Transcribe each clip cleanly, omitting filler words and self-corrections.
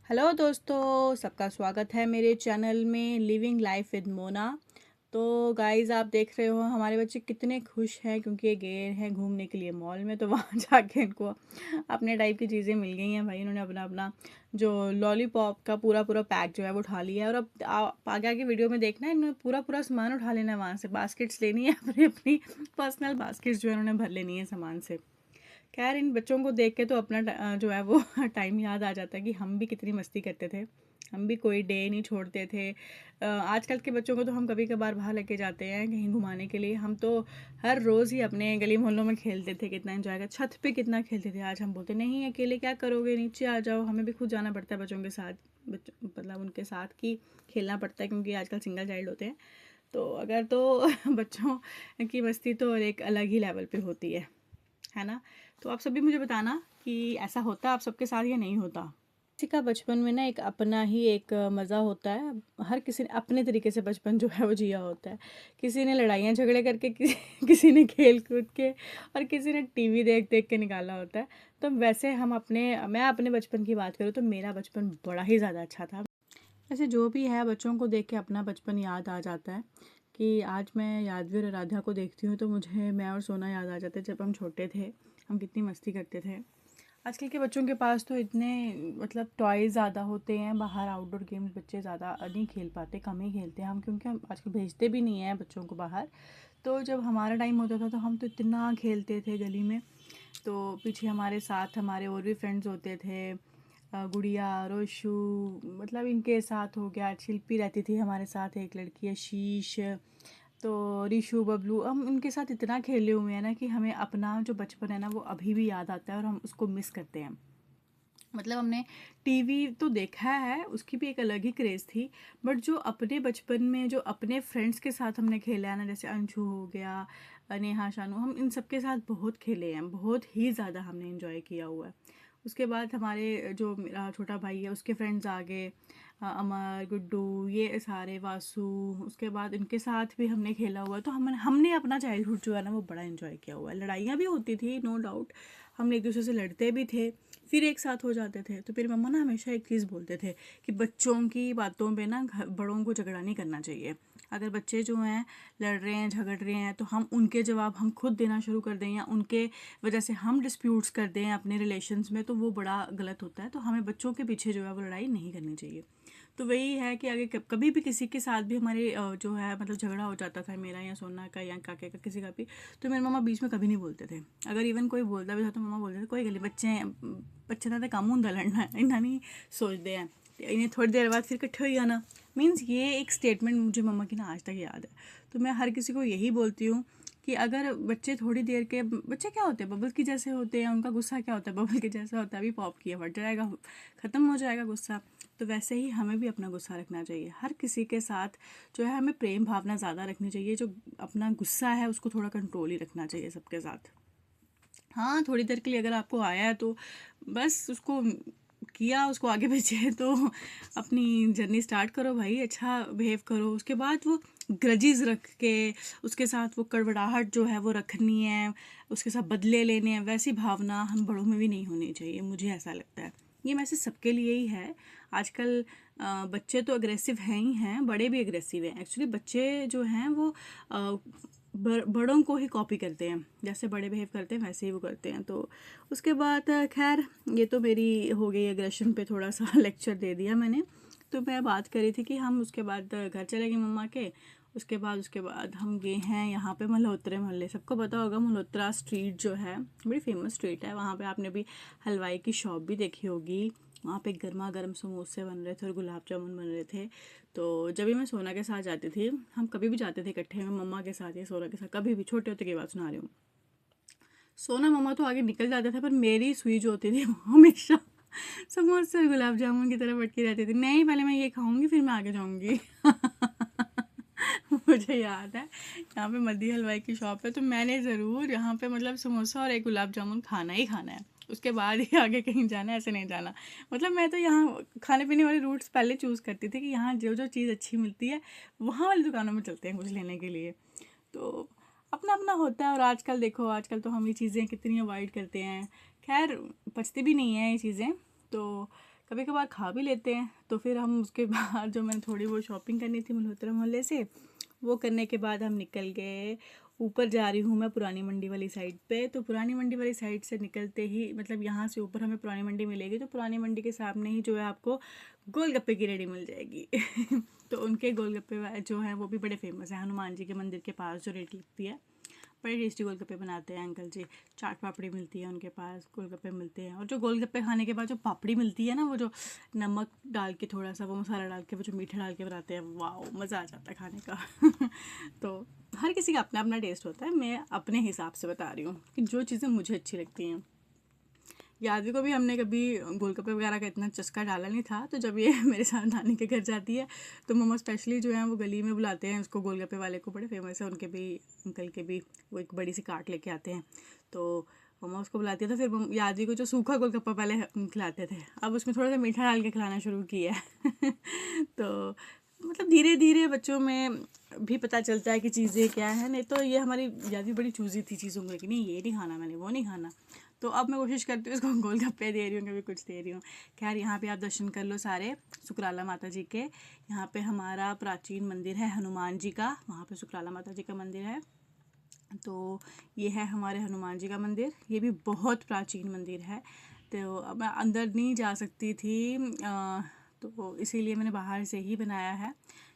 Hello दोस्तों, सबका स्वागत है मेरे चैनल में लिविंग लाइफ विद मोना। तो गाइस, आप देख रहे हो हमारे बच्चे कितने खुश हैं क्योंकि ये गए हैं घूमने के लिए मॉल में। तो वहाँ जाके इनको अपने टाइप की चीज़ें मिल गई हैं भाई। इन्होंने अपना अपना जो लॉलीपॉप का पूरा पूरा पैक जो है वो उठा लिया है। और अब आगे आगे वीडियो में देखना है, इन्होंने पूरा पूरा सामान उठा लेना है। वहाँ से बास्केट्स लेनी है, अपनी अपनी पर्सनल बास्केट्स जो है उन्होंने भर लेनी है सामान से। खैर, इन बच्चों को देख के तो अपना जो है वो टाइम याद आ जाता है कि हम भी कितनी मस्ती करते थे। हम भी कोई डे नहीं छोड़ते थे। आजकल के बच्चों को तो हम कभी कभार बाहर लेके जाते हैं कहीं घुमाने के लिए। हम तो हर रोज़ ही अपने गली मोहल्लों में खेलते थे, कितना एंजॉय कर, छत पे कितना खेलते थे। आज हम बोलते नहीं, अकेले क्या करोगे, नीचे आ जाओ। हमें भी खुद जाना पड़ता है बच्चों के साथ, मतलब उनके साथ की खेलना पड़ता है क्योंकि आजकल सिंगल चाइल्ड होते हैं। तो अगर तो बच्चों की मस्ती तो एक अलग ही लेवल पे होती है ना। तो आप सभी मुझे बताना कि ऐसा होता है आप सबके साथ या नहीं होता। किसी का बचपन में ना एक अपना ही एक मज़ा होता है। हर किसी ने अपने तरीके से बचपन जो है वो जिया होता है। किसी ने लड़ाइयाँ झगड़े करके, किसी ने खेल कूद के, और किसी ने टीवी देख देख के निकाला होता है। तो वैसे मैं अपने बचपन की बात करूँ तो मेरा बचपन बड़ा ही ज़्यादा अच्छा था। वैसे जो भी है, बच्चों को देख के अपना बचपन याद आ जाता है कि आज मैं यादवीर और राधा को देखती हूँ तो मुझे मैं और सोना याद आ जाते जब हम छोटे थे, हम कितनी मस्ती करते थे। आजकल के बच्चों के पास तो इतने मतलब टॉयज़ ज़्यादा होते हैं, बाहर आउटडोर गेम्स बच्चे ज़्यादा नहीं खेल पाते, कम ही खेलते हैं हम, क्योंकि हम आजकल भेजते भी नहीं हैं बच्चों को बाहर। तो जब हमारा टाइम होता था तो हम तो इतना खेलते थे गली में। तो पीछे हमारे साथ हमारे और भी फ्रेंड्स होते थे, गुड़िया, रोशू, मतलब इनके साथ हो गया, शिल्पी रहती थी हमारे साथ, एक लड़की आशीष, तो रिशु, बबलू, हम इनके साथ इतना खेले हुए हैं ना कि हमें अपना जो बचपन है ना वो अभी भी याद आता है और हम उसको मिस करते हैं। मतलब हमने टीवी तो देखा है, उसकी भी एक अलग ही क्रेज़ थी, बट जो अपने बचपन में जो अपने फ्रेंड्स के साथ हमने खेला है ना, जैसे अंशु हो गया, नेहा, शानू, हम इन सब के साथ बहुत खेले हैं, बहुत ही ज़्यादा हमने इन्जॉय किया हुआ है। उसके बाद हमारे जो मेरा छोटा भाई है उसके फ्रेंड्स आ गए, अमर, गुड्डू, ये सारे, वासु, उसके बाद इनके साथ भी हमने खेला हुआ है। तो हमने अपना चाइल्डहुड जो है ना वो बड़ा इन्जॉय किया हुआ है। लड़ाइयाँ भी होती थी, नो डाउट, हम एक दूसरे से लड़ते भी थे, फिर एक साथ हो जाते थे। तो फिर मम्मा ना हमेशा एक चीज़ बोलते थे कि बच्चों की बातों पे ना बड़ों को झगड़ा नहीं करना चाहिए। अगर बच्चे जो हैं लड़ रहे हैं, झगड़ रहे हैं, तो हम उनके जवाब हम खुद देना शुरू कर दें या उनके वजह से हम डिस्प्यूट्स कर दें अपने रिलेशंस में, तो वो बड़ा गलत होता है। तो हमें बच्चों के पीछे जो है वो लड़ाई नहीं करनी चाहिए। तो वही है कि आगे कभी भी किसी के साथ भी हमारे जो है मतलब झगड़ा हो जाता था, मेरा या सोना का या काके का, किसी का भी, तो मेरे मम्मा बीच में कभी नहीं बोलते थे। अगर इवन कोई बोलता भी था तो मम्मा बोलते थे कोई गल नहीं, बच्चे हैं, बच्चे का तो काम होंगे लड़ना, इन्हें नहीं सोचते हैं, इन्हें थोड़ी देर बाद फिर इकट्ठे हो जाना। मीन्स ये एक स्टेटमेंट मुझे मम्मा की ना आज तक याद है। तो मैं हर किसी को यही बोलती हूँ कि अगर बच्चे थोड़ी देर के, बच्चे क्या होते हैं, बबल की जैसे होते हैं, उनका गुस्सा क्या होता है, बबल के जैसा होता है, अभी पॉप किया फट जाएगा, ख़त्म हो जाएगा गुस्सा। तो वैसे ही हमें भी अपना गुस्सा रखना चाहिए। हर किसी के साथ जो है हमें प्रेम भावना ज़्यादा रखनी चाहिए, जो अपना गुस्सा है उसको थोड़ा कंट्रोल ही रखना चाहिए सबके साथ। हाँ, थोड़ी देर के लिए अगर आपको आया है तो बस उसको किया, उसको आगे भेजे, तो अपनी जर्नी स्टार्ट करो भाई, अच्छा बिहेव करो। उसके बाद वो ग्रजेस रख के, उसके साथ वो कड़वड़ाहट जो है वो रखनी है, उसके साथ बदले लेने हैं, वैसी भावना हम बड़ों में भी नहीं होनी चाहिए, मुझे ऐसा लगता है। ये मैसेज सबके लिए ही है। आजकल बच्चे तो अग्रेसिव हैं ही हैं, बड़े भी अग्रेसिव हैं। एक्चुअली बच्चे जो हैं वो बड़ों को ही कॉपी करते हैं, जैसे बड़े बिहेव करते हैं वैसे ही वो करते हैं। तो उसके बाद खैर, ये तो मेरी हो गई अग्रेशन पे थोड़ा सा लेक्चर दे दिया मैंने। तो मैं बात करी थी कि हम उसके बाद घर चले गए मम्मा के। उसके बाद हम गए हैं यहाँ पे मल्होत्रा मोहल्ले, सबको पता होगा मल्होत्रा स्ट्रीट जो है, बड़ी फेमस स्ट्रीट है। वहाँ पे आपने भी हलवाई की शॉप भी देखी होगी। वहाँ पे गर्मा गर्म समोसे बन रहे थे और गुलाब जामुन बन रहे थे। तो जब भी मैं सोना के साथ जाती थी, हम कभी भी जाते थे इकट्ठे में, मम्मा के साथ या सोना के साथ, कभी भी, छोटे होते की बात सुना रही हूँ। सोना मम्मा तो आगे निकल जाते थे, पर मेरी सुई जो होती थी वो हमेशा समोसे और गुलाब जामुन की तरफ अटकी रहती थी। नहीं, पहले मैं ये खाऊंगी फिर मैं आगे जाऊंगी। मुझे याद है यहाँ पे मद्दी हलवाई की शॉप है, तो मैंने ज़रूर यहाँ पे मतलब समोसा और एक गुलाब जामुन खाना ही खाना है, उसके बाद ही आगे कहीं जाना है, ऐसे नहीं जाना। मतलब मैं तो यहाँ खाने पीने वाले रूट्स पहले चूज़ करती थी कि यहाँ जो जो चीज़ अच्छी मिलती है वहाँ वाली दुकानों में चलते हैं कुछ लेने के लिए। तो अपना अपना होता है। और आजकल देखो, आजकल तो हम ये चीज़ें कितनी अवॉइड करते हैं। खैर, पचती भी नहीं है ये चीज़ें। तो कभी कभार खा भी लेते हैं। तो फिर हम उसके बाद जो मैंने थोड़ी बहुत शॉपिंग करनी थी मल्होत्रा मोहल्ले से, वो करने के बाद हम निकल गए। ऊपर जा रही हूँ मैं पुरानी मंडी वाली साइड पे। तो पुरानी मंडी वाली साइड से निकलते ही मतलब यहाँ से ऊपर हमें पुरानी मंडी मिलेगी, तो पुरानी मंडी के सामने ही जो है आपको गोलगप्पे की रेडी मिल जाएगी। तो उनके गोलगप्पे जो हैं वो भी बड़े फेमस हैं। हनुमान जी के मंदिर के पास जो रेडी लगती है, बड़े टेस्टी गोलगप्पे बनाते हैं अंकल जी। चाट पापड़ी मिलती है उनके पास, गोलगप्पे मिलते हैं। और जो गोलगप्पे खाने के बाद जो पापड़ी मिलती है ना, वो जो नमक डाल के थोड़ा सा वो मसाला डाल के वो जो मीठा डाल के बनाते हैं, वाह मज़ा आ जाता है खाने का। तो हर किसी का अपना अपना टेस्ट होता है। मैं अपने हिसाब से बता रही हूँ कि जो चीज़ें मुझे अच्छी लगती हैं। यादवी को भी हमने कभी गोलगप्पे वगैरह का इतना चस्का डाला नहीं था। तो जब ये मेरे साथ नानी के घर जाती है तो मम्मा स्पेशली जो है वो गली में बुलाते हैं उसको, गोलगप्पे वाले को, बड़े फेमस है उनके भी, अंकल के भी। वो एक बड़ी सी कार्ट लेके आते हैं, तो मम्मा उसको बुलाती है। तो फिर यादवी को जो सूखा गोलगप्पा पहले खिलाते थे, अब उसमें थोड़ा सा मीठा डाल के खिलाना शुरू किया है। तो मतलब धीरे धीरे बच्चों में भी पता चलता है कि चीज़ें क्या है। नहीं तो ये हमारी यादवी बड़ी चूज़ी थी चीज़ों को, कि नहीं ये नहीं खाना मैंने, वो नहीं खाना। तो अब मैं कोशिश करती हूँ इसको गोलगप्पे दे रही हूँ, कभी कुछ दे रही हूँ। खैर यहाँ पे आप दर्शन कर लो सारे सुकराला माता जी के। यहाँ पे हमारा प्राचीन मंदिर है हनुमान जी का, वहाँ पे सुकराला माता जी का मंदिर है। तो ये है हमारे हनुमान जी का मंदिर, ये भी बहुत प्राचीन मंदिर है। तो अब मैं अंदर नहीं जा सकती थी, तो इसीलिए मैंने बाहर से ही बनाया है।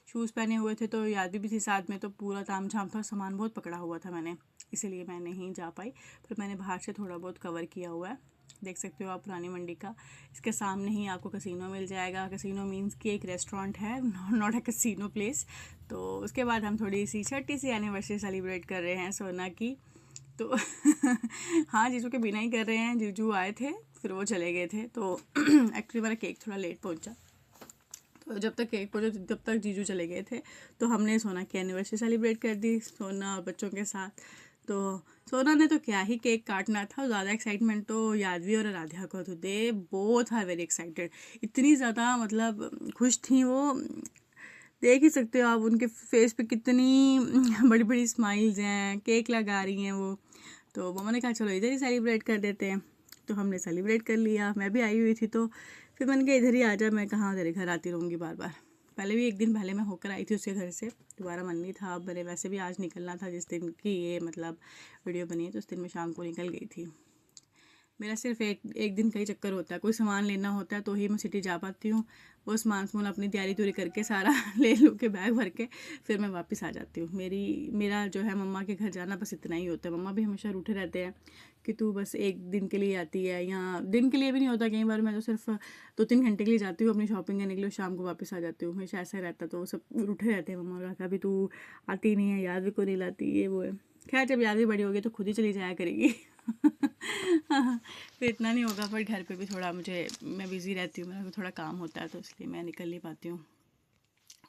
शूज़ पहने हुए थे तो यादवी भी थी साथ में, तो पूरा ताम झाम था, सामान बहुत पकड़ा हुआ था मैंने, इसीलिए मैं नहीं जा पाई। फिर मैंने बाहर से थोड़ा बहुत कवर किया हुआ है। देख सकते हो आप पुरानी मंडी का, इसके सामने ही आपको कसिनो मिल जाएगा। कसिनो मीन्स कि एक रेस्टोरेंट है, नॉट अ कसिनो प्लेस। तो उसके बाद हम थोड़ी सी छोटी सी एनिवर्सरी सेलिब्रेट कर रहे हैं सोना की। तो हाँ, जीजू के बिना ही कर रहे हैं। जीजू आए थे फिर वो चले गए थे, तो एक्चुअली मेरा केक थोड़ा लेट पहुंचा। तो जब तक केक पहुंचा जब तक जीजू चले गए थे, तो हमने सोना की एनिवर्सरी सेलिब्रेट कर दी, सोना और बच्चों के साथ। तो सोना ने तो क्या ही केक काटना था, ज़्यादा एक्साइटमेंट तो यादवी और आराध्या को तो, they both are very excited. इतनी ज़्यादा मतलब खुश थी वो, देख ही सकते हो आप उनके फेस पे कितनी बड़ी बड़ी स्माइल्स हैं, केक लगा रही हैं वो। तो मम्मा ने कहा चलो इधर ही सेलिब्रेट कर देते हैं, तो हमने सेलिब्रेट कर लिया। मैं भी आई हुई थी, तो फिर मैंने कहा इधर ही आ जा, मैं कहाँ तेरे घर आती रहूँगी बार बार। पहले भी एक दिन पहले मैं होकर आई थी उसके घर से, दोबारा मन नहीं था। अब मेरे वैसे भी आज निकलना था, जिस दिन की ये मतलब वीडियो बनी है, तो उस दिन मैं शाम को निकल गई थी। मेरा सिर्फ एक दिन का ही चक्कर होता है, कोई सामान लेना होता है तो ही मैं सिटी जा पाती हूँ। वो सामान अपनी तैयारी तूरी करके सारा ले लूँ के बैग भर के, फिर मैं वापस आ जाती हूँ। मेरा जो है मम्मा के घर जाना बस इतना ही होता है। मम्मा भी हमेशा रूठे रहते हैं कि तू बस एक दिन के लिए आती है, या दिन के लिए भी नहीं होता, कई बार मैं तो सिर्फ 2-3 घंटे के लिए जाती हूँ अपनी शॉपिंग करने के लिए, शाम को वापस आ जाती हूँ। हमेशा ऐसा रहता, तो वो सब रूठे रहते हैं मम्मा का, अभी तू आती नहीं है, याद भी को नहीं लाती, ये वो है। खैर जब याद भी बड़ी होगी तो खुद ही चली जाया करेगी। फिर इतना नहीं होगा, पर घर पे भी थोड़ा मैं बिज़ी रहती हूँ, मेरा थोड़ा काम होता है, तो इसलिए मैं निकल नहीं पाती हूँ।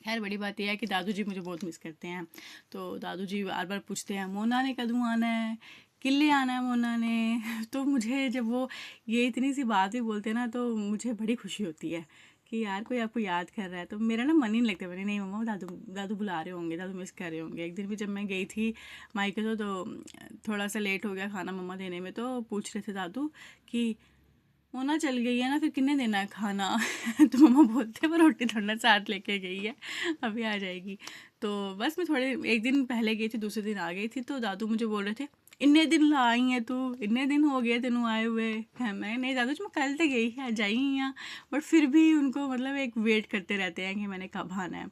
खैर बड़ी बात यह है कि दादू जी मुझे बहुत मिस करते हैं। तो दादू जी बार बार पूछते हैं मोना ने कदूँ आना है, किले आना है मोना ने। तो मुझे जब वो ये इतनी सी बात भी बोलते हैं ना, तो मुझे बड़ी खुशी होती है कि यार कोई आपको याद कर रहा है। तो मेरा ना मन ही नहीं लगता, मैंने नहीं मम्मा दादू दादू बुला रहे होंगे, दादू मिस कर रहे होंगे। एक दिन भी जब मैं गई थी मायके तो थोड़ा सा लेट हो गया खाना मम्मा देने में, तो पूछ रहे थे दादू कि मोना चल गई है ना, फिर किन्ने देना है खाना। तो मम्मा बोलते हैं वो रोटी थोड़ा साथ लेके गई है, अभी आ जाएगी। तो बस मैं थोड़े एक दिन पहले गई थी, दूसरे दिन आ गई थी। तो दादू मुझे बोल रहे थे इन्ने दिन ला आई है तू, इन्ने दिन हो गए तेनू आए हुए है। मैं नहीं दादू जी मैं कल तो गई है, जाई यहाँ। बट फिर भी उनको मतलब एक वेट करते रहते हैं कि मैंने कब आना है।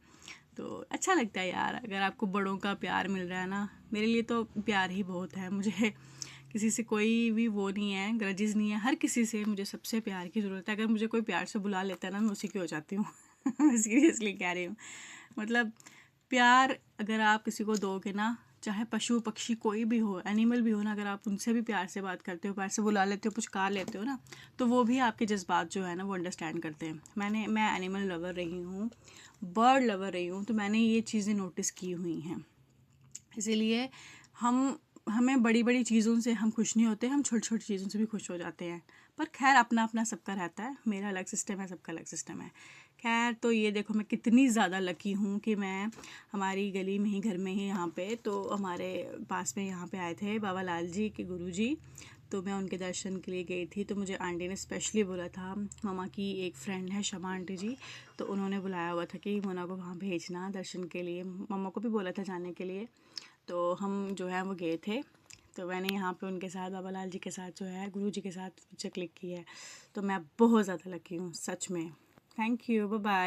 तो अच्छा लगता है यार, अगर आपको बड़ों का प्यार मिल रहा है ना। मेरे लिए तो प्यार ही बहुत है, मुझे किसी से कोई भी वो नहीं है, ग्रजेस नहीं है। हर किसी से मुझे सबसे प्यार की ज़रूरत है। अगर मुझे कोई प्यार से बुला लेता है ना, मैं उसी की हो जाती हूँ। सीरियसली कह रही हूँ। मतलब प्यार अगर आप किसी को दोगे ना, चाहे पशु पक्षी कोई भी हो, एनिमल भी हो ना, अगर आप उनसे भी प्यार से बात करते हो, प्यार से बुला लेते हो, पुचकार लेते हो ना, तो वो भी आपके जज्बात जो है ना वो अंडरस्टैंड करते हैं। मैं एनिमल लवर रही हूँ, बर्ड लवर रही हूँ, तो मैंने ये चीज़ें नोटिस की हुई हैं। इसीलिए हमें बड़ी बड़ी चीज़ों से हम खुश नहीं होते, हम छोटी छोटी चीज़ों से भी खुश हो जाते हैं। पर खैर अपना अपना सबका रहता है, मेरा अलग सिस्टम है, सबका अलग सिस्टम है। खैर तो ये देखो मैं कितनी ज़्यादा लकी हूँ कि मैं हमारी गली में ही, घर में ही, यहाँ पे तो हमारे पास में यहाँ पे आए थे बाबा लाल जी के गुरुजी। तो मैं उनके दर्शन के लिए गई थी। तो मुझे आंटी ने स्पेशली बोला था, मामा की एक फ्रेंड है शमा आंटी जी, तो उन्होंने बुलाया हुआ था कि मोना को वहाँ भेजना दर्शन के लिए। मम्मा को भी बोला था जाने के लिए। तो हम जो है वो गए थे। तो मैंने यहाँ पे उनके साथ, बाबा लाल जी के साथ जो है, गुरु जी के साथ पिक्चर क्लिक की है। तो मैं बहुत ज़्यादा लकी हूँ सच में। Thank you, bye bye.